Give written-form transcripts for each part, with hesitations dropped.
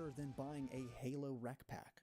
better than buying a Halo Rec Pack.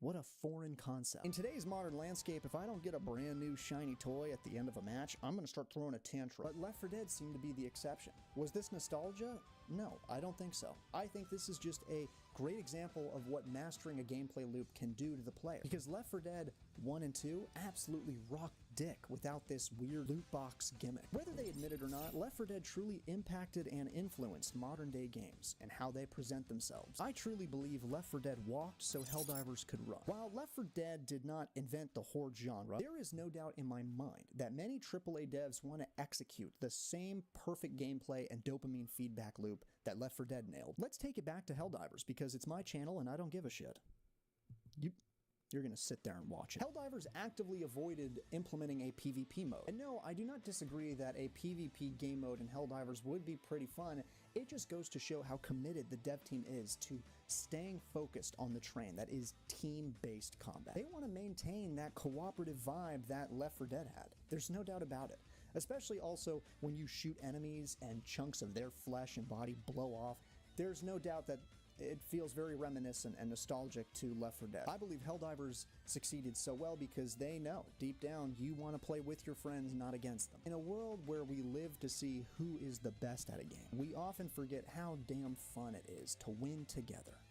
What a foreign concept. In today's modern landscape, if I don't get a brand new shiny toy at the end of a match, I'm gonna start throwing a tantrum. But Left 4 Dead seemed to be the exception. Was this nostalgia? No, I don't think so. I think this is just a great example of what mastering a gameplay loop can do to the player. Because Left 4 Dead 1 and 2 absolutely rocked dick without this weird loot box gimmick. Whether they admit it or not, Left 4 Dead truly impacted and influenced modern day games and how they present themselves. I truly believe Left 4 Dead walked so Helldivers could run. While Left 4 Dead did not invent the horde genre, there is no doubt in my mind that many AAA devs want to execute the same perfect gameplay and dopamine feedback loop that Left 4 Dead nailed. Let's take it back to Helldivers because it's my channel and I don't give a shit. You're gonna sit there and watch it. Helldivers actively avoided implementing a PvP mode. And no, I do not disagree that a PvP game mode in Helldivers would be pretty fun. It just goes to show how committed the dev team is to staying focused on the train that is team-based combat. They want to maintain that cooperative vibe that Left 4 Dead had. There's no doubt about it. Especially also when you shoot enemies and chunks of their flesh and body blow off. There's no doubt that it feels very reminiscent and nostalgic to Left 4 Dead. I believe Helldivers succeeded so well because they know, deep down, you want to play with your friends, not against them. In a world where we live to see who is the best at a game, we often forget how damn fun it is to win together.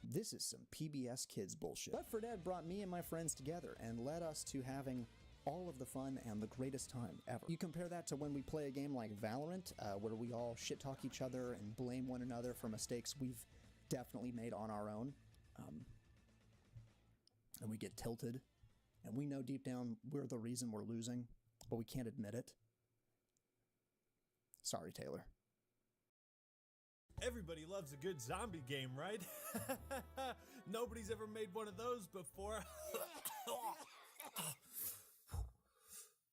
This is some PBS Kids bullshit. Left 4 Dead brought me and my friends together and led us to having all of the fun and the greatest time ever. You compare that to when we play a game like Valorant, where we all shit-talk each other and blame one another for mistakes we've definitely made on our own, and we get tilted, and we know deep down we're the reason we're losing, but we can't admit it. Sorry, Taylor. Everybody loves a good zombie game, right? Nobody's ever made one of those before.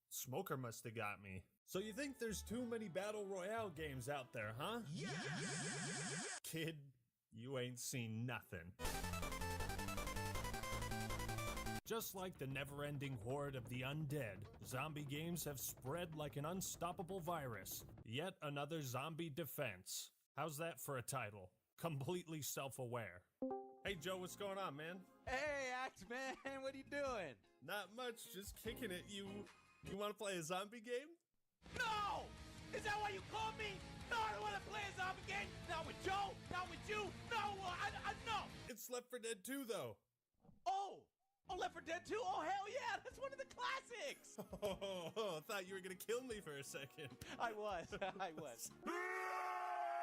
Smoker must have got me. So you think there's too many Battle Royale games out there, huh? Yeah! Kid, you ain't seen nothing. Just like the never-ending horde of the undead, zombie games have spread like an unstoppable virus. Yet another zombie defense. How's that for a title? Completely self-aware. Hey Joe, what's going on, man? Hey, Axeman, what are you doing? Not much, just kicking it. You want to play a zombie game? No! Is that why you called me? No, I don't want to play a zombie game. Not with Joe. Not with you. No, no. It's Left 4 Dead 2, though. Oh, Left 4 Dead 2? Oh, hell yeah. That's one of the classics. I thought you were going to kill me for a second. I was. I was.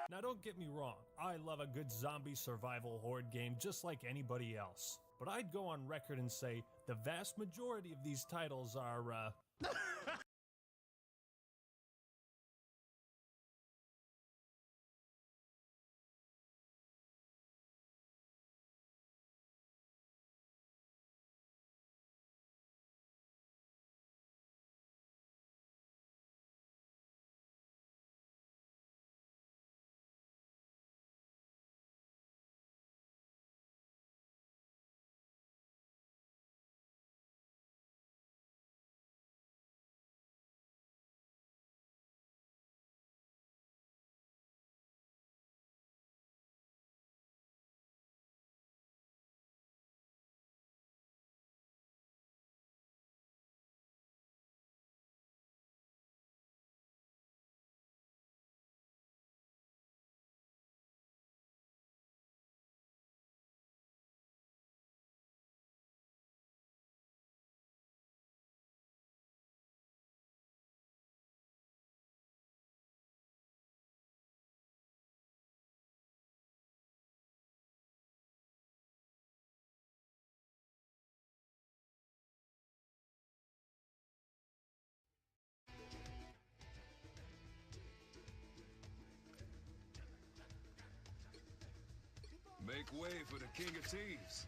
Now, don't get me wrong. I love a good zombie survival horde game just like anybody else. But I'd go on record and say the vast majority of these titles are, Make way for the King of Thieves.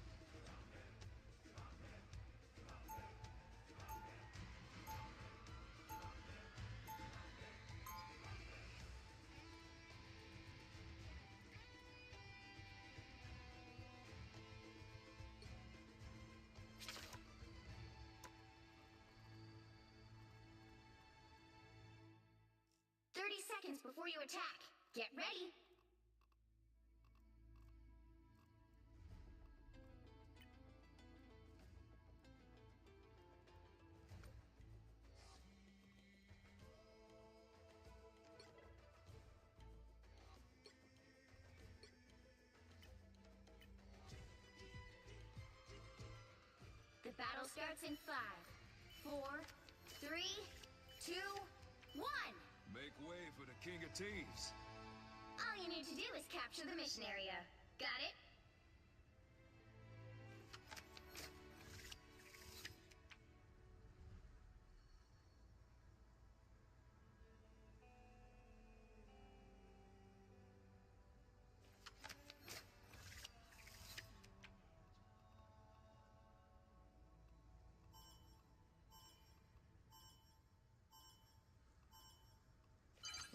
Seconds before you attack. Get ready. starts in 5, 4, 3, 2, 1. Make way for the King of Thieves. All you need to do is capture the mission area. Got it?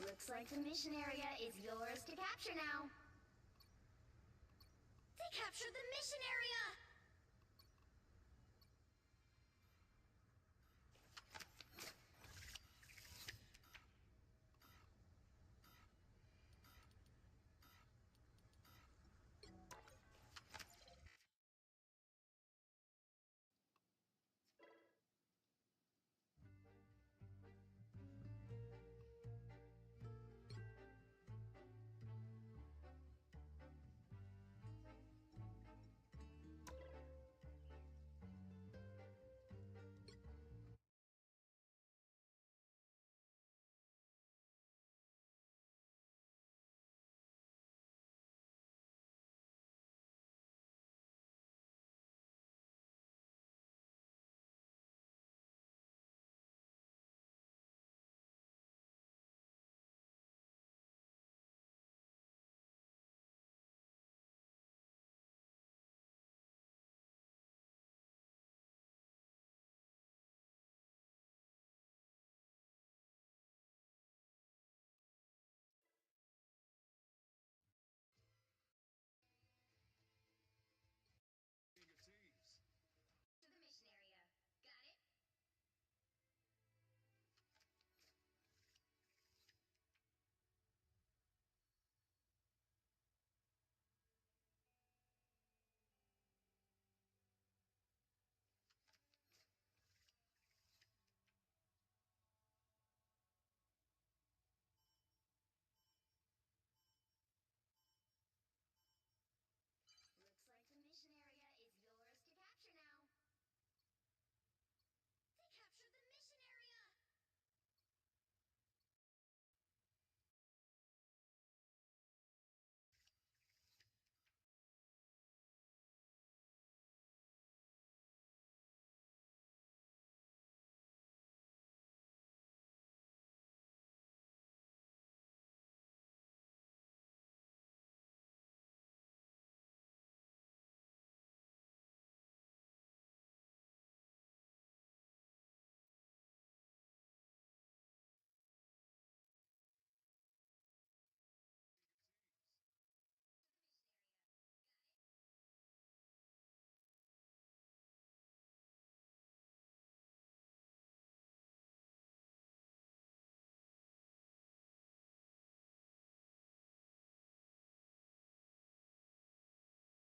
Looks like the mission area is yours to capture now. They captured the mission area! King of Thieves. To the mission area. Got it? Looks like the mission area is yours to capture now. They captured the mission area!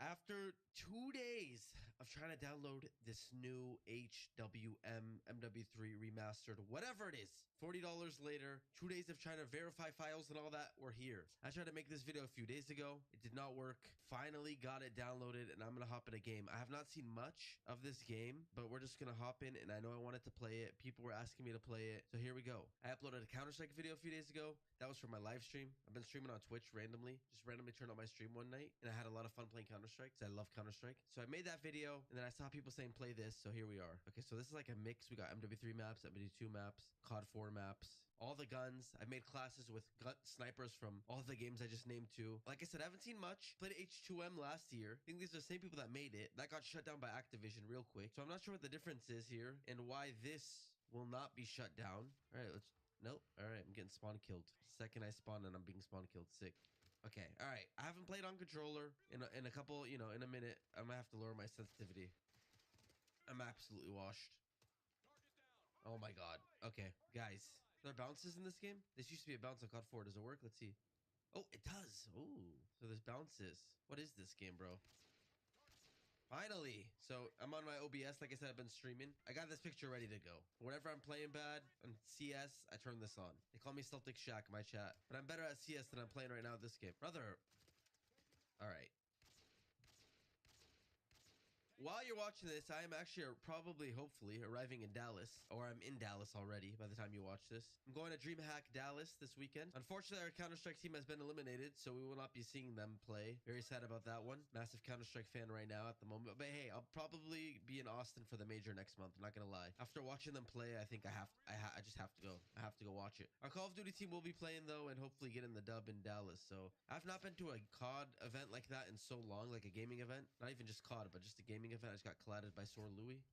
After 2 days of trying to download this new HWM MW3 remastered, whatever it is, $40 later, 2 days of trying to verify files and all that, we're here. I tried to make this video a few days ago. It did not work. Finally got it downloaded, and I'm going to hop in a game. I have not seen much of this game, but we're just going to hop in, and I know I wanted to play it. People were asking me to play it, so here we go. I uploaded a Counter-Strike video a few days ago. That was for my live stream. I've been streaming on Twitch randomly. Just randomly turned on my stream one night, and I had a lot of fun playing Counter-Strike because I love Counter-Strike. So I made that video, and then I saw people saying play this, so here we are. Okay, so this is like a mix. We got MW3 maps, MW2 maps, COD 4 maps, all the guns. I've made classes with snipers from all the games I just named too. Like I said, I haven't seen much. Played H2M last year. I think these are the same people that made it. That got shut down by Activision real quick. So I'm not sure what the difference is here and why this will not be shut down. All right, let's... Nope. All right, I'm getting spawn killed. Second I spawn and I'm being spawn killed. Sick. Okay. All right. I haven't played on controller in a couple, in a minute. I'm gonna have to lower my sensitivity. I'm absolutely washed. Oh my god. Okay, guys. Are there bounces in this game? This used to be a bounce on COD 4. Does it work? Let's see. Oh, it does. Oh, so there's bounces. What is this game, bro? Finally. So I'm on my OBS. Like I said, I've been streaming. I got this picture ready to go. Whenever I'm playing bad on CS, I turn this on. They call me Celtic Shack in my chat, but I'm better at CS than I'm playing right now at this game. Brother. All right. while you're watching this, I am actually probably, hopefully, arriving in Dallas, or I'm in Dallas already by the time you watch this. I'm going to DreamHack Dallas this weekend. Unfortunately, our Counter-Strike team has been eliminated, so we will not be seeing them play. Very sad about that one. Massive Counter-Strike fan right now at the moment. But hey, I'll probably be in Austin for the major next month. I'm not gonna lie. After watching them play, I think I just have to go. I have to go watch it. Our Call of Duty team will be playing though, and hopefully getting the dub in Dallas. So I've not been to a COD event like that in so long, like a gaming event. Not even just COD, but just a gaming event. I just got collided by Sor Louis.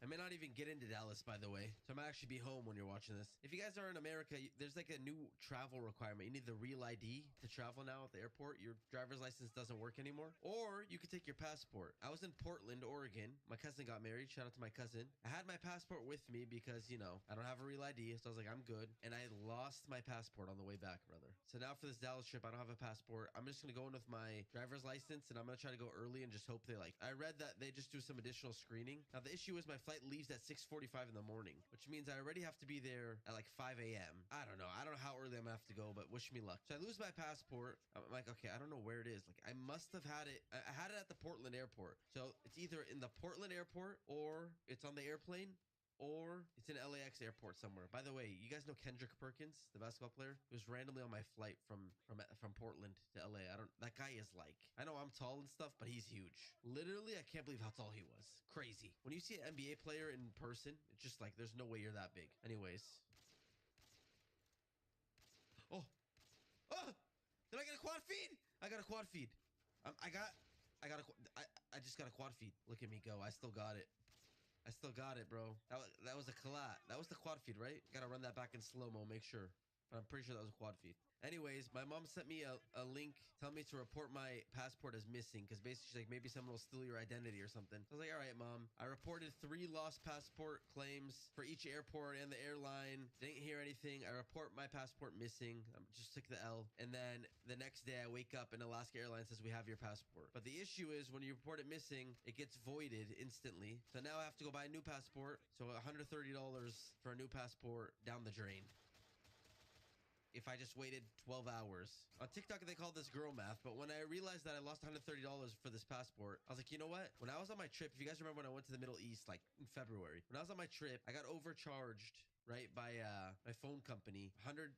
I may not even get into Dallas, by the way. So I might actually be home when you're watching this. If you guys are in America, there's like a new travel requirement. You need the real ID to travel now at the airport. Your driver's license doesn't work anymore. Or you could take your passport. I was in Portland, Oregon. My cousin got married. Shout out to my cousin. I had my passport with me because, you know, I don't have a real ID. So I was like, I'm good. And I lost my passport on the way back, brother. So now for this Dallas trip, I don't have a passport. I'm just going to go in with my driver's license, and I'm going to try to go early and just hope they like. I read that they just do some additional screening. Now, the issue is my flight leaves at 6:45 in the morning, which means I already have to be there at like 5 a.m. I don't know how early I'm gonna have to go, but wish me luck. So I lose my passport. I'm like, okay, I don't know where it is. Like, I must have had it. I had it at the Portland airport. So it's either in the Portland airport, or it's on the airplane, or it's in LAX airport somewhere. By the way, you guys know Kendrick Perkins, the basketball player? He was randomly on my flight from Portland to LA. That guy is like, I know I'm tall and stuff, but he's huge. Literally, I can't believe how tall he was. Crazy. When you see an NBA player in person, it's just like, there's no way you're that big. Anyways. Oh, did I get a quad feed? I got a quad feed. I just got a quad feed. Look at me go. I still got it. I still got it, bro. That was a collat. That was the quad feed, right? Gotta run that back in slow-mo, make sure. But I'm pretty sure that was a quad feed. Anyways, my mom sent me a link telling me to report my passport as missing, because basically she's like, maybe someone will steal your identity or something. I was like, all right, mom. I reported 3 lost passport claims for each airport and the airline. Didn't hear anything. I report my passport missing. I just took the L. And then the next day I wake up and Alaska Airlines says, we have your passport. But the issue is when you report it missing, it gets voided instantly. So now I have to go buy a new passport. So $130 for a new passport down the drain. If I just waited 12 hours. On TikTok, they call this girl math, but when I realized that I lost $130 for this passport, I was like, you know what? When I was on my trip, if you guys remember when I went to the Middle East, like in February, when I was on my trip, I got overcharged, right, by my phone company, $160.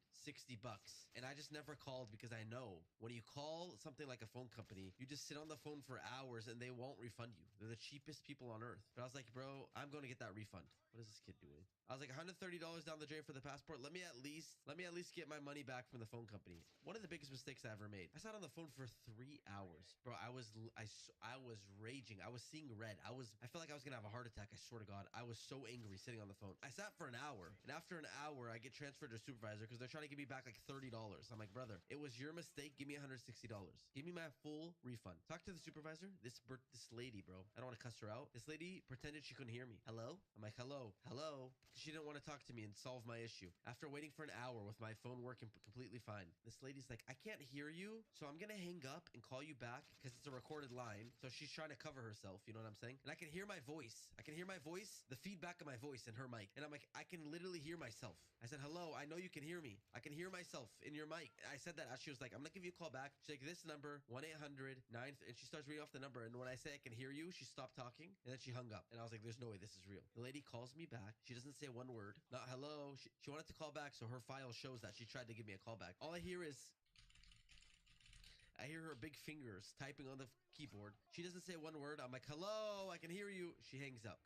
And I just never called because I know when you call something like a phone company, you just sit on the phone for hours and they won't refund you. They're the cheapest people on earth. But I was like, bro, I'm going to get that refund. What is this kid doing? I was like, $130 down the drain for the passport. Let me at least get my money back from the phone company. One of the biggest mistakes I ever made. I sat on the phone for 3 hours, bro. I was raging. I was seeing red. I felt like I was gonna have a heart attack. I swear to God, I was so angry sitting on the phone. I sat for an hour, and after an hour, I get transferred to a supervisor because they're trying to give me back like $30. I'm like, brother, it was your mistake. Give me $160. Give me my full refund. Talk to the supervisor. This lady, bro. I don't want to cuss her out. This lady pretended she couldn't hear me. Hello? I'm like, hello. She didn't want to talk to me and solve my issue. After waiting for an hour with my phone working completely fine, this lady's like, I can't hear you, so I'm gonna hang up and call you back because it's a recorded line. So she's trying to cover herself, you know what I'm saying? And I can hear my voice. The feedback of my voice in her mic. And I'm like, I can literally hear myself. I said, hello, I know you can hear me. I can hear myself in your mic. I said that as she was like, I'm gonna give you a call back. She's like, this number, 1-800-9, and she starts reading off the number. And when I say I can hear you, she stopped talking, and then she hung up. And I was like, there's no way this is real. The lady calls me back. She doesn't say one word. Not hello. She wanted to call back, so her file shows that she tried to give me a call back. All I hear her big fingers typing on the keyboard. She doesn't say one word. I'm like, hello, I can hear you. She hangs up.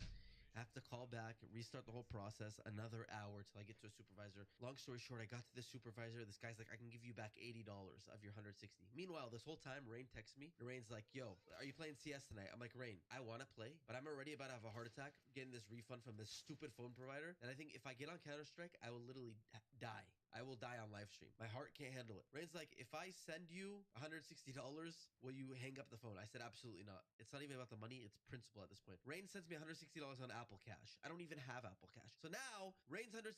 I have to call back, restart the whole process, another hour till I get to a supervisor. Long story short, I got to the supervisor. This guy's like, I can give you back $80 of your $160. Meanwhile, this whole time, Rain texts me. Rain's like, yo, are you playing CS tonight? I'm like, Rain, I want to play, but I'm already about to have a heart attack getting this refund from this stupid phone provider. And I think if I get on Counter-Strike, I will literally die. I will die on live stream. My heart can't handle it. Rain's like, if I send you $160, will you hang up the phone? I said, absolutely not. It's not even about the money. It's principle at this point. Rain sends me $160 on Apple Cash. I don't even have Apple Cash. So now Rain's $160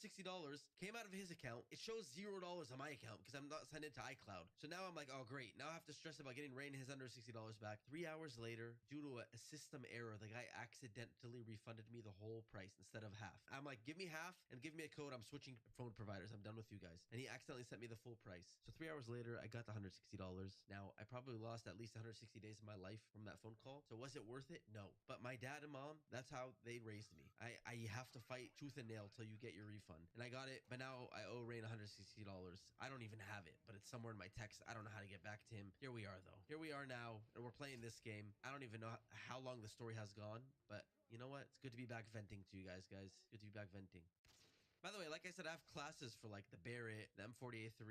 came out of his account. It shows $0 on my account because I'm not sending it to iCloud. So now I'm like, oh, great. Now I have to stress about getting Rain his $160 back. 3 hours later, due to a system error, the guy accidentally refunded me the whole price instead of half. I'm like, give me half and give me a code. I'm switching phone providers. I'm done with you guys. guys. And he accidentally sent me the full price. So 3 hours later, I got the $160. Now, I probably lost at least 160 days of my life from that phone call. So was it worth it? No. But my dad and mom, that's how they raised me. I have to fight tooth and nail till you get your refund. And I got it, but now I owe Rain $160. I don't even have it, but it's somewhere in my text. I don't know how to get back to him. Here we are, though. Here we are now, and we're playing this game. I don't even know how long the story has gone, but you know what? It's good to be back venting to you guys. Good to be back venting. By the way, like I said, I have classes for like the Barrett, the M40A3,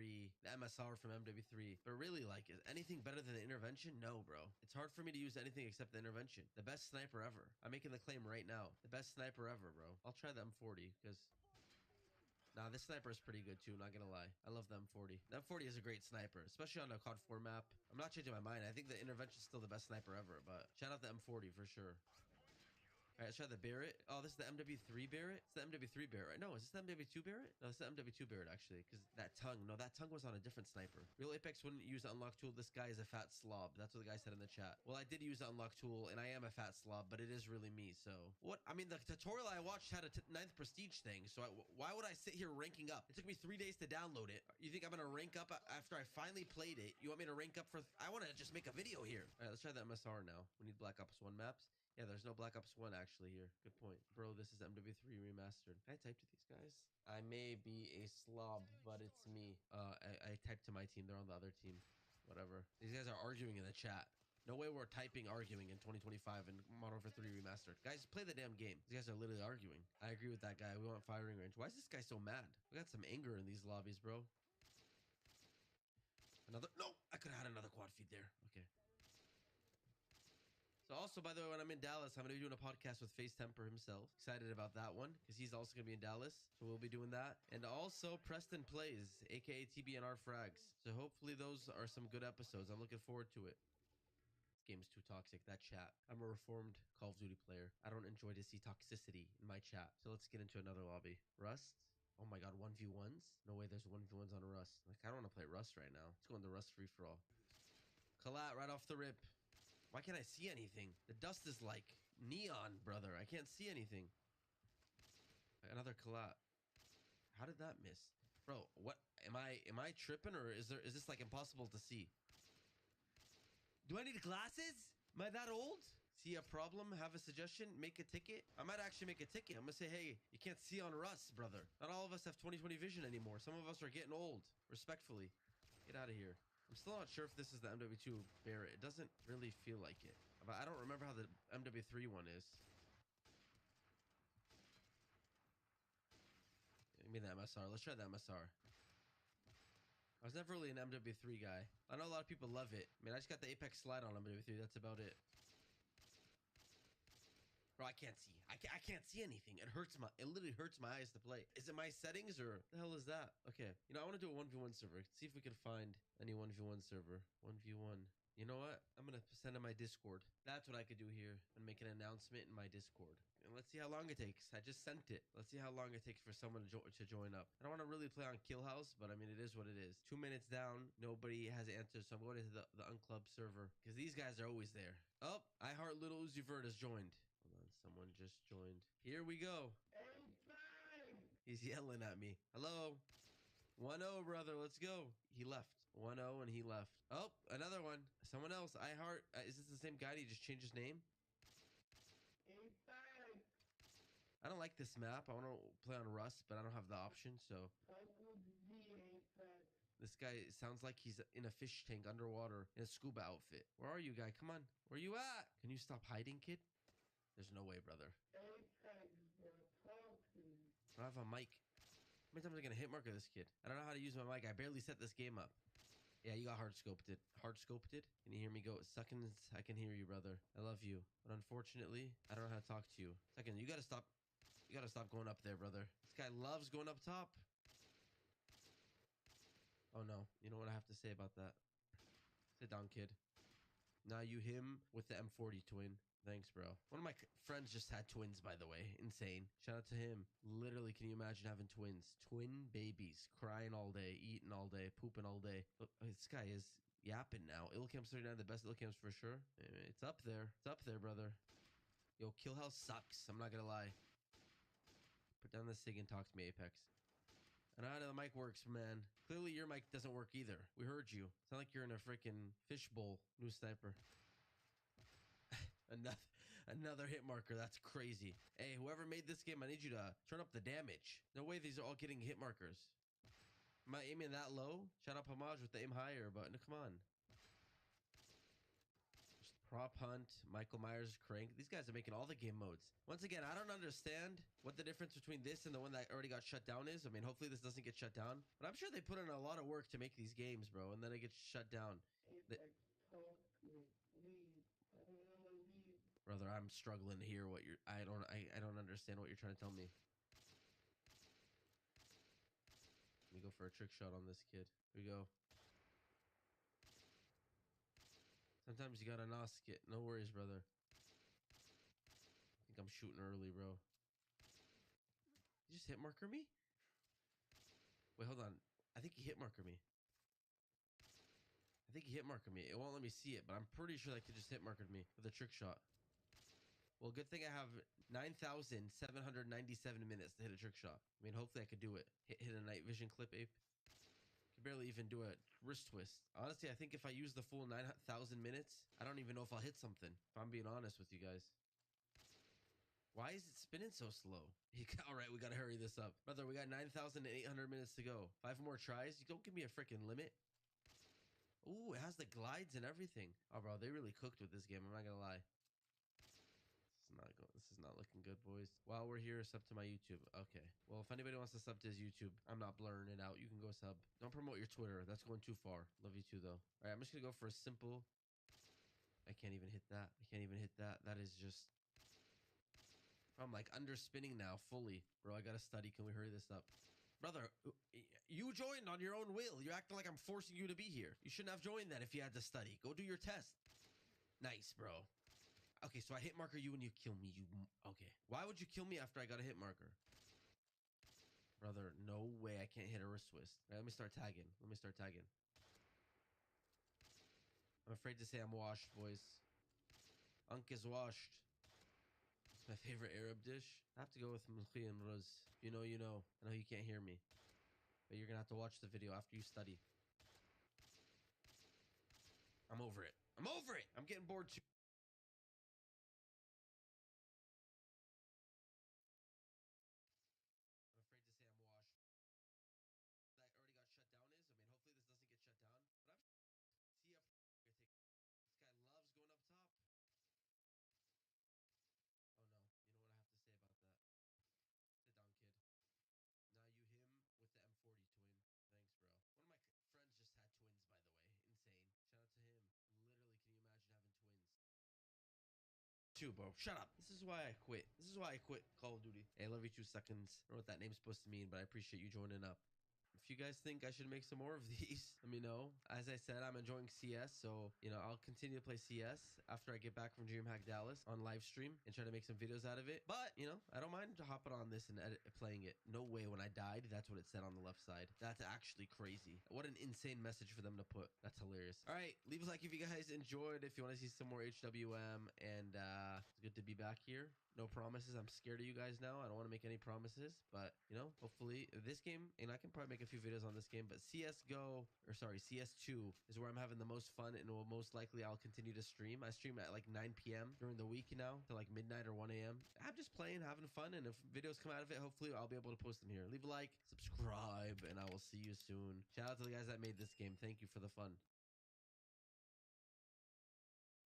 the MSR from MW3. But really, like, is anything better than the intervention? No, bro. It's hard for me to use anything except the intervention. The best sniper ever. I'm making the claim right now. The best sniper ever, bro. I'll try the M40 because... Nah, this sniper is pretty good too, not gonna lie. I love the M40. The M40 is a great sniper, especially on a COD 4 map. I'm not changing my mind. I think the intervention is still the best sniper ever, but shout out the M40 for sure. All right, let's try the Barrett. Oh, this is the MW3 Barrett? It's the MW3 Barrett. No, is this the MW2 Barrett? No, it's the MW2 Barrett, actually, because that tongue. No, that tongue was on a different sniper. Real Apex wouldn't use the unlock tool. This guy is a fat slob. That's what the guy said in the chat. Well, I did use the unlock tool, and I am a fat slob, but it is really me, so... What? I mean, the tutorial I watched had a 9th prestige thing, so why would I sit here ranking up? It took me 3 days to download it. You think I'm going to rank up after I finally played it? You want me to rank up for... I want to just make a video here. All right, let's try the MSR now. We need Black Ops 1 maps. Yeah, there's no Black Ops 1 actually here. Good point. Bro, this is MW3 remastered. Can I type to these guys? I may be a slob, but it's me. I typed to my team. They're on the other team. Whatever. These guys are arguing in the chat. No way we're typing arguing in 2025 in Modern Warfare 3 remastered. Guys, play the damn game. These guys are literally arguing. I agree with that guy. We want firing range. Why is this guy so mad? We got some anger in these lobbies, bro. Another... No! I could have had another quad feed there. Okay. So also, by the way, when I'm in Dallas, I'm going to be doing a podcast with Face Temper himself. Excited about that one because he's also going to be in Dallas. So we'll be doing that. And also Preston Plays, aka TBNR Frags. So hopefully those are some good episodes. I'm looking forward to it. This game's too toxic. That chat. I'm a reformed Call of Duty player. I don't enjoy to see toxicity in my chat. So let's get into another lobby. Rust. Oh my god, 1v1s? No way there's 1v1s on Rust. Like, I don't want to play Rust right now. Let's go into Rust free-for-all. Collat right off the rip. Why can't I see anything? The dust is like neon, brother. I can't see anything. Another collat. How did that miss? Bro, what? Am I tripping or is this like impossible to see? Do I need glasses? Am I that old? See a problem? Have a suggestion? Make a ticket? I might actually make a ticket. I'm gonna say, hey, you can't see on Rust, brother. Not all of us have 20/20 vision anymore. Some of us are getting old. Respectfully. Get out of here. I'm still not sure if this is the MW2 Barrett. It doesn't really feel like it. But I don't remember how the MW3 one is. Give me the MSR. Let's try the MSR. I was never really an MW3 guy. I know a lot of people love it. I mean, I just got the Apex slide on MW3. That's about it. Bro, I can't see. I can't see anything. It literally hurts my eyes to play. Is it my settings or the hell is that? Okay. You know, I want to do a 1v1 server. See if we can find any 1v1 server. 1v1. You know what? I'm going to send in my Discord. That's what I could do here and make an announcement in my Discord. And let's see how long it takes. I just sent it. Let's see how long it takes for someone to join up. I don't want to really play on Kill House, but I mean, it is what it is. 2 minutes down. Nobody has answered. So I'm going to the Unclub server because these guys are always there. Oh, I Heart Little Uzi Vert has joined. Someone just joined. Here we go. He's yelling at me. Hello. 1-0, brother. Let's go. He left. 1-0 and he left. Oh, another one. Someone else. I Heart. Is this the same guy? Did he just change his name? I don't like this map. I want to play on Rust, but I don't have the option, so. This guy sounds like he's in a fish tank underwater in a scuba outfit. Where are you, guy? Come on. Where are you at? Can you stop hiding, kid? There's no way, brother. I have a mic. How many times am I gonna hit marker this kid? I don't know how to use my mic. I barely set this game up. Yeah, you got hard scoped it. Hard scoped it? Can you hear me go? Seconds, I can hear you, brother. I love you. But unfortunately, I don't know how to talk to you. Second, you gotta stop. You gotta stop going up there, brother. This guy loves going up top. Oh no. You know what I have to say about that? Sit down, kid. Now you him with the M40 twin. Thanks, bro. One of my friends just had twins, by the way. Insane. Shout out to him. Literally, can you imagine having twins? Twin babies. Crying all day, eating all day, pooping all day. Look, this guy is yapping now. Illcamps 39, the best Illcamps for sure. It's up there. It's up there, brother. Yo, Kill House sucks. I'm not gonna lie. Put down the SIG and talk to me, Apex. I know how the mic works, man. Clearly your mic doesn't work either. We heard you. Sound like you're in a freaking fishbowl. New sniper. Another hit marker. That's crazy. Hey, whoever made this game, I need you to turn up the damage. No way these are all getting hit markers. Am I aiming that low? Shout out Homage with the aim higher button. Come on. Just Prop Hunt, Michael Myers, Crank. These guys are making all the game modes. Once again, I don't understand what the difference between this and the one that already got shut down is. I mean, hopefully this doesn't get shut down. But I'm sure they put in a lot of work to make these games, bro. And then it gets shut down. Brother, I'm struggling to hear what you're... I don't understand what you're trying to tell me. Let me go for a trick shot on this kid. Here we go. Sometimes you gotta nosk it. No worries, brother. I think I'm shooting early, bro. You just hit marker me? Wait, hold on. I think he hit marker me. I think he hit marker me. It won't let me see it, but I'm pretty sure that kid just hit markered me with a trick shot. Well, good thing I have 9,797 minutes to hit a trick shot. I mean, hopefully I could do it. Hit a night vision clip, ape. Could barely even do a wrist twist. Honestly, I think if I use the full 9,000 minutes, I don't even know if I'll hit something. If I'm being honest with you guys. Why is it spinning so slow? All right, we gotta hurry this up. Brother, we got 9,800 minutes to go. 5 more tries? You don't give me a freaking limit. Ooh, it has the glides and everything. Oh, bro, they really cooked with this game. I'm not gonna lie. This is not looking good, boys. While we're here, sub to my YouTube. Okay. Well, if anybody wants to sub to his YouTube, I'm not blurring it out. You can go sub. Don't promote your Twitter. That's going too far. Love you too, though. All right, I'm just gonna go for a simple. I can't even hit that. I can't even hit that. That is just. I'm like underspinning now fully, bro. I gotta study. Can we hurry this up? Brother, you joined on your own will. You're acting like I'm forcing you to be here. You shouldn't have joined that if you had to study. Go do your test. Nice, bro. Okay, so I hit marker you and you kill me. Okay. Why would you kill me after I got a hit marker? Brother, no way I can't hit a wrist twist. All right, let me start tagging. I'm afraid to say I'm washed, boys. Unk is washed. It's my favorite Arab dish. I have to go with mlqi and ruz. You know, you know. I know you can't hear me. But you're going to have to watch the video after you study. I'm over it. I'm getting bored too. Too, bro. Shut up. This is why I quit. Call of Duty. Hey, I love you 2 seconds. I don't know what that name's supposed to mean, but I appreciate you joining up. If you guys think I should make some more of these, let me know. As I said, I'm enjoying CS, so, you know, I'll continue to play CS after I get back from DreamHack Dallas on live stream and try to make some videos out of it. But, you know, I don't mind hopping on this and playing it. No way when I died, that's what it said on the left side. That's actually crazy. What an insane message for them to put. That's hilarious. All right, leave a like if you guys enjoyed, if you want to see some more HWM, and it's good to be back here. No promises. I'm scared of you guys now. I don't want to make any promises, but, you know, hopefully this game, and I can probably make a few videos on this game, but CS2 is where I'm having the most fun, and will most likely I'll continue to stream. I stream at like 9 p.m. during the week now to like midnight or 1 a.m. I'm just playing, having fun, and if videos come out of it, hopefully I'll be able to post them here. Leave a like, subscribe, and I will see you soon. Shout out to the guys that made this game. Thank you for the fun.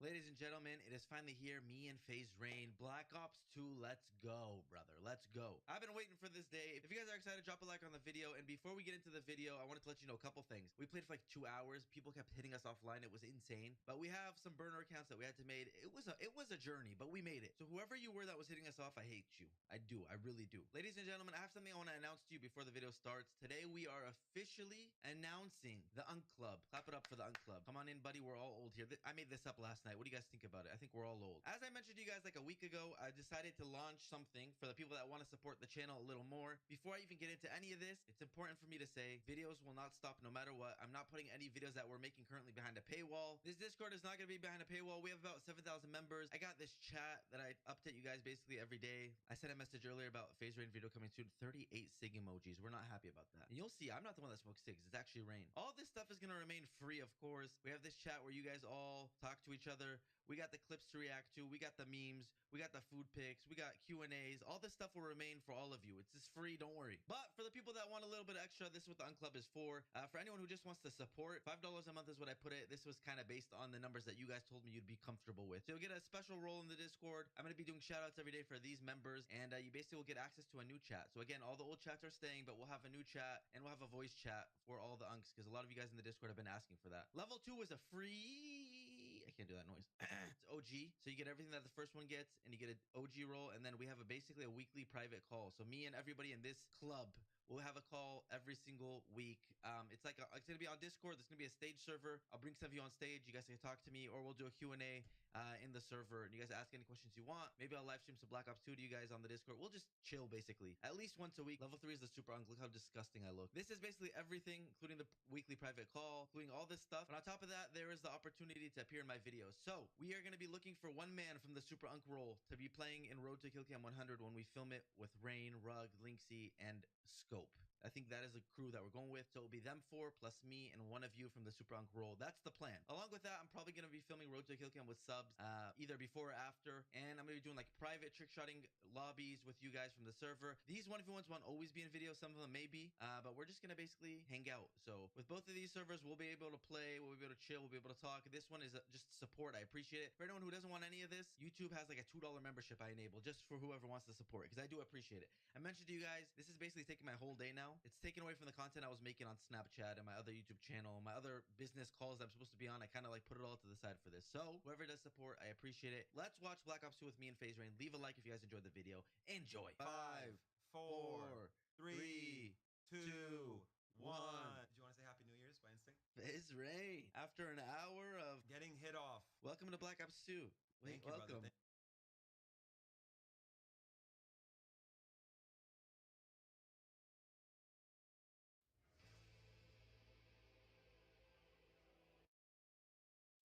Ladies and gentlemen, it is finally here. Me and FaZe Rain. Black Ops 2, let's go, brother. Let's go. I've been waiting for this day. If you guys are excited, drop a like on the video. And before we get into the video, I wanted to let you know a couple things. We played for like 2 hours. People kept hitting us offline. It was insane. But we have some burner accounts that we had to make. It was a journey, but we made it. So whoever you were that was hitting us off, I hate you. I do. I really do. Ladies and gentlemen, I have something I want to announce to you before the video starts. Today, we are officially announcing the Unk Club. Clap it up for the Unk Club. Come on in, buddy. We're all old here. I made this up last night. night. What do you guys think about it? I think we're all old. As I mentioned to you guys like a week ago, I decided to launch something for the people that want to support the channel a little more. Before I even get into any of this, it's important for me to say videos will not stop no matter what. I'm not putting any videos that we're making currently behind a paywall. This Discord is not going to be behind a paywall. We have about 7,000 members. I got this chat that I update you guys basically every day. I sent a message earlier about FaZe Rain video coming soon. 38 SIG emojis. We're not happy about that. And you'll see, I'm not the one that smokes SIGs. It's actually Rain. All this stuff is going to remain free, of course. We have this chat where you guys all talk to each other. We got the clips to react to. We got the memes. We got the food pics. We got Q&As. All this stuff will remain for all of you. It's just free. Don't worry. But for the people that want a little bit extra, this is what the Unclub is for. For anyone who just wants to support, $5 a month is what I put it. This was kind of based on the numbers that you guys told me you'd be comfortable with. So you'll get a special role in the Discord. I'm going to be doing shout outs every day for these members. And you basically will get access to a new chat. So again, all the old chats are staying, but we'll have a new chat and we'll have a voice chat for all the Unks because a lot of you guys in the Discord have been asking for that. Level 2 is a free... I can't do that noise. It's OG. So you get everything that the first one gets and you get an OG role. And then we have basically a weekly private call. So me and everybody in this club will have a call every single week. It's like it's going to be on Discord. There's going to be a stage server. I'll bring some of you on stage. You guys can talk to me or we'll do a Q&A in the server. And you guys ask any questions you want. Maybe I'll live stream some Black Ops 2 to you guys on the Discord. We'll just chill basically. At least once a week. Level 3 is the super Unk. Look how disgusting I look. This is basically everything, including the weekly private call, including all this stuff. And on top of that, there is the opportunity to appear in my videos. So we are going to be looking for one man from the super Unk role to be playing in Road to Kill Cam 100 when we film it with Rain, Rug, Linksy, and Scope. I think that is a crew that we're going with. So it'll be them 4 plus me and one of you from the Super Unk role. That's the plan. Along with that, I'm probably going to be filming Road to Kill Cam with subs either before or after. And I'm going to be doing like private trick shotting lobbies with you guys from the server. These 1v1s won't always be in video. Some of them may be, but we're just going to basically hang out. So with both of these servers, we'll be able to play. We'll be able to chill. We'll be able to talk. This one is just support. I appreciate it. For anyone who doesn't want any of this, YouTube has like a $2 membership I enable just for whoever wants to support because I do appreciate it. I mentioned to you guys, this is basically taking my whole day now. It's taken away from the content I was making on Snapchat and my other YouTube channel, my other business calls that I'm supposed to be on. I kind of like put it all to the side for this. So whoever does support, I appreciate it. Let's watch Black Ops 2 with me and FaZe Rain. Leave a like if you guys enjoyed the video. Enjoy. 5, 4, 3, 2, 1. Did you want to say Happy New Year's by instinct? FaZe Rain. After an hour of Getting hit off. welcome to Black Ops 2. Wait, Thank you, brother. welcome.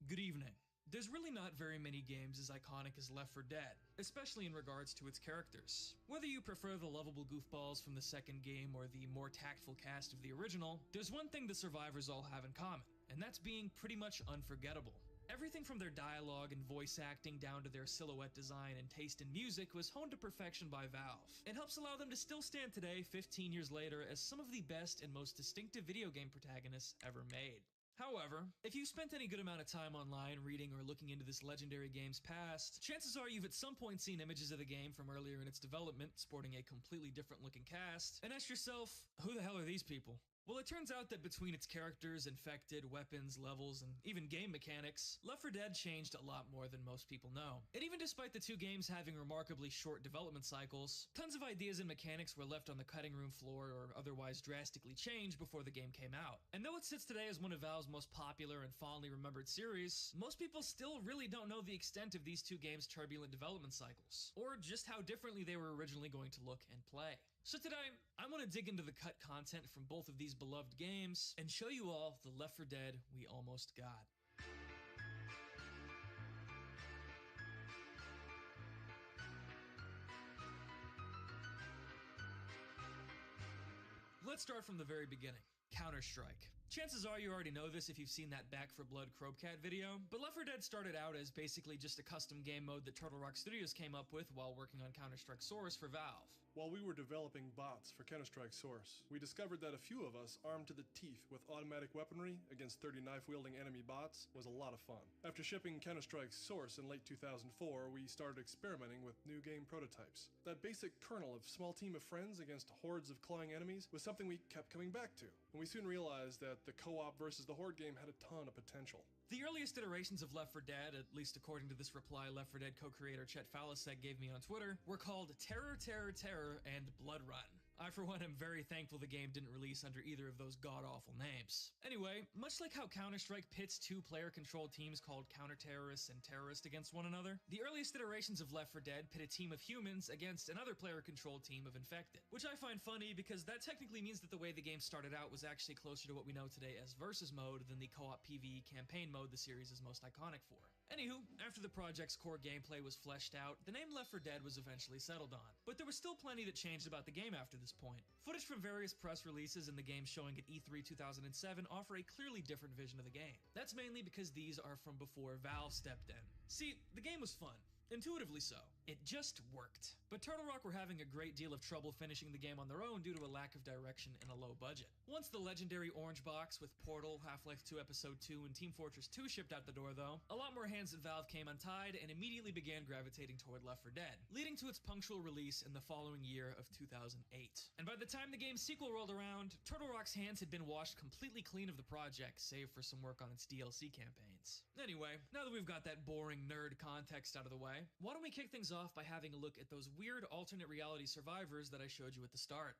Good evening. There's really not very many games as iconic as Left 4 Dead, especially in regards to its characters. Whether you prefer the lovable goofballs from the second game or the more tactful cast of the original, there's one thing the survivors all have in common, and that's being pretty much unforgettable. Everything from their dialogue and voice acting down to their silhouette design and taste in music was honed to perfection by Valve. It helps allow them to still stand today, 15 years later, as some of the best and most distinctive video game protagonists ever made. However, if you've spent any good amount of time online reading or looking into this legendary game's past, chances are you've at some point seen images of the game from earlier in its development, sporting a completely different looking cast, and asked yourself, who the hell are these people? Well, it turns out that between its characters, infected, weapons, levels, and even game mechanics, Left 4 Dead changed a lot more than most people know. And even despite the two games having remarkably short development cycles, tons of ideas and mechanics were left on the cutting room floor or otherwise drastically changed before the game came out. And though it sits today as one of Valve's most popular and fondly remembered series, most people still really don't know the extent of these two games' turbulent development cycles, or just how differently they were originally going to look and play. So today, I want to dig into the cut content from both of these beloved games and show you all the Left 4 Dead we almost got. Let's start from the very beginning. Counter-Strike. Chances are you already know this if you've seen that Back 4 Blood Crobecat video, but Left 4 Dead started out as basically just a custom game mode that Turtle Rock Studios came up with while working on Counter-Strike Source for Valve. While we were developing bots for Counter-Strike Source, we discovered that a few of us armed to the teeth with automatic weaponry against 30 knife-wielding enemy bots was a lot of fun. After shipping Counter-Strike Source in late 2004, we started experimenting with new game prototypes. That basic kernel of small team of friends against hordes of clawing enemies was something we kept coming back to, and we soon realized that the co-op versus the horde game had a ton of potential. The earliest iterations of Left 4 Dead, at least according to this reply Left 4 Dead co-creator Chet Falasek gave me on Twitter, were called Terror, Terror, Terror, and Blood Run. I, for one, am very thankful the game didn't release under either of those god-awful names. Anyway, much like how Counter-Strike pits two player-controlled teams called counter-terrorists and terrorists against one another, the earliest iterations of Left 4 Dead pit a team of humans against another player-controlled team of infected, which I find funny because that technically means that the way the game started out was actually closer to what we know today as Versus mode than the co-op PvE campaign mode the series is most iconic for. Anywho, after the project's core gameplay was fleshed out, the name Left 4 Dead was eventually settled on. But there was still plenty that changed about the game after this point. Footage from various press releases and the game showing at E3 2007 offer a clearly different vision of the game. That's mainly because these are from before Valve stepped in. See, the game was fun. Intuitively so. It just worked. But Turtle Rock were having a great deal of trouble finishing the game on their own due to a lack of direction and a low budget. Once the legendary orange box with Portal, Half-Life 2 Episode 2, and Team Fortress 2 shipped out the door though, a lot more hands at Valve came untied and immediately began gravitating toward Left 4 Dead, leading to its punctual release in the following year of 2008. And by the time the game's sequel rolled around, Turtle Rock's hands had been washed completely clean of the project, save for some work on its DLC campaigns. Anyway, now that we've got that boring nerd context out of the way, why don't we kick things off by having a look at those weird alternate reality survivors that I showed you at the start.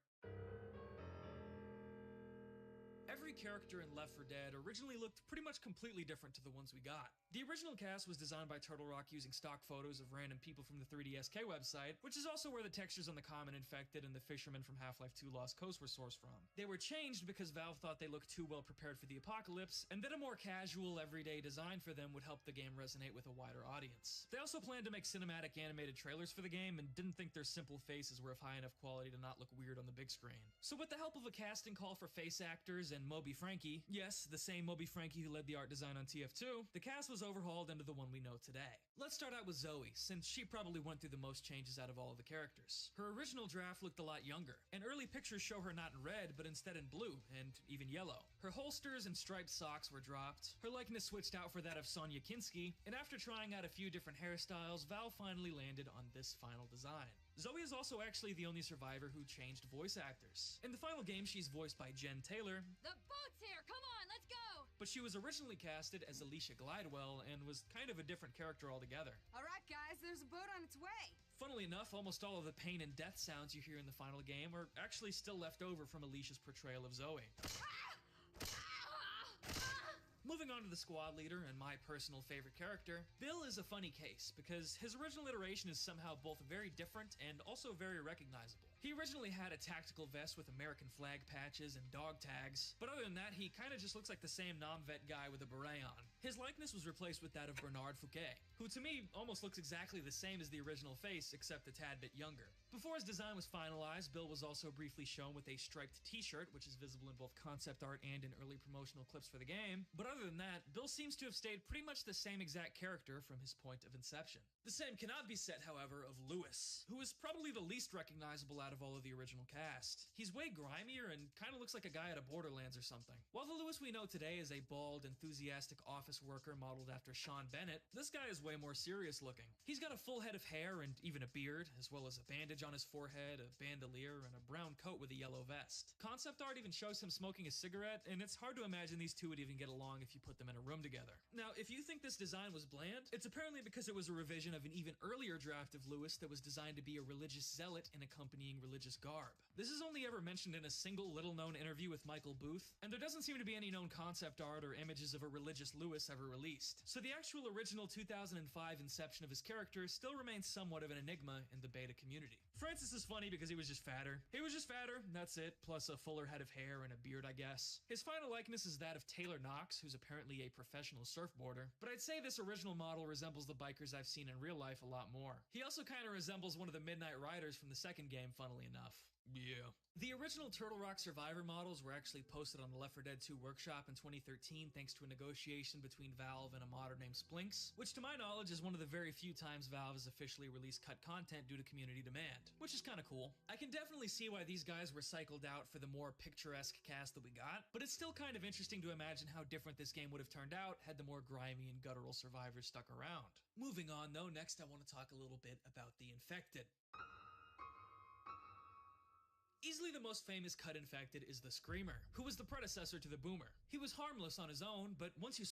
Every character in Left 4 Dead originally looked pretty much completely different to the ones we got. The original cast was designed by Turtle Rock using stock photos of random people from the 3DSK website, which is also where the textures on the common infected and the fishermen from Half-Life 2 Lost Coast were sourced from. They were changed because Valve thought they looked too well prepared for the apocalypse, and that a more casual, everyday design for them would help the game resonate with a wider audience. They also planned to make cinematic animated trailers for the game and didn't think their simple faces were of high enough quality to not look weird on the big screen. So with the help of a casting call for face actors and Moby Frankie, yes, the same Moby Frankie who led the art design on TF2, the cast was overhauled into the one we know today. Let's start out with Zoe, since she probably went through the most changes out of all of the characters. Her original draft looked a lot younger, and early pictures show her not in red, but instead in blue, and even yellow. Her holsters and striped socks were dropped, her likeness switched out for that of Sonya Kinski, and after trying out a few different hairstyles, Valve finally landed on this final design. Zoe is also actually the only survivor who changed voice actors. In the final game, she's voiced by Jen Taylor. The boat's here! Come on, let's go! But she was originally casted as Alicia Glidewell and was kind of a different character altogether. Alright guys, there's a boat on its way! Funnily enough, almost all of the pain and death sounds you hear in the final game are actually still left over from Alicia's portrayal of Zoe. Moving on to the squad leader and my personal favorite character, Bill is a funny case because his original iteration is somehow both very different and also very recognizable. He originally had a tactical vest with American flag patches and dog tags, but other than that, he kinda just looks like the same non-vet guy with a beret on. His likeness was replaced with that of Bernard Fouquet, who to me almost looks exactly the same as the original face, except a tad bit younger. Before his design was finalized, Bill was also briefly shown with a striped t-shirt, which is visible in both concept art and in early promotional clips for the game, but other than that, Bill seems to have stayed pretty much the same exact character from his point of inception. The same cannot be said, however, of Lewis, who is probably the least recognizable out of all of the original cast. He's way grimier and kinda looks like a guy out of Borderlands or something. While the Lewis we know today is a bald, enthusiastic office worker modeled after Sean Bennett, this guy is way more serious looking. He's got a full head of hair and even a beard, as well as a bandage on his forehead, a bandolier, and a brown coat with a yellow vest. Concept art even shows him smoking a cigarette, and it's hard to imagine these two would even get along if you put them in a room together. Now, if you think this design was bland, it's apparently because it was a revision of an even earlier draft of Lewis that was designed to be a religious zealot in accompanying religious garb. This is only ever mentioned in a single little-known interview with Michael Booth, and there doesn't seem to be any known concept art or images of a religious Lewis ever released. So the actual original 2005 inception of his character still remains somewhat of an enigma in the beta community. Francis is funny because he was just fatter. He was just fatter, that's it, plus a fuller head of hair and a beard, I guess. His final likeness is that of Taylor Knox, who's apparently a professional surfboarder, but I'd say this original model resembles the bikers I've seen in real life a lot more. He also kinda resembles one of the Midnight Riders from the second game, funnily enough. Yeah. The original Turtle Rock Survivor models were actually posted on the Left 4 Dead 2 workshop in 2013 thanks to a negotiation between Valve and a modder named Splinks, which to my knowledge is one of the very few times Valve has officially released cut content due to community demand, which is kinda cool. I can definitely see why these guys were cycled out for the more picturesque cast that we got, but it's still kind of interesting to imagine how different this game would have turned out had the more grimy and guttural survivors stuck around. Moving on though, next I want to talk a little bit about the Infected. Easily the most famous cut infected is the Screamer, who was the predecessor to the Boomer. He was harmless on his own, but once you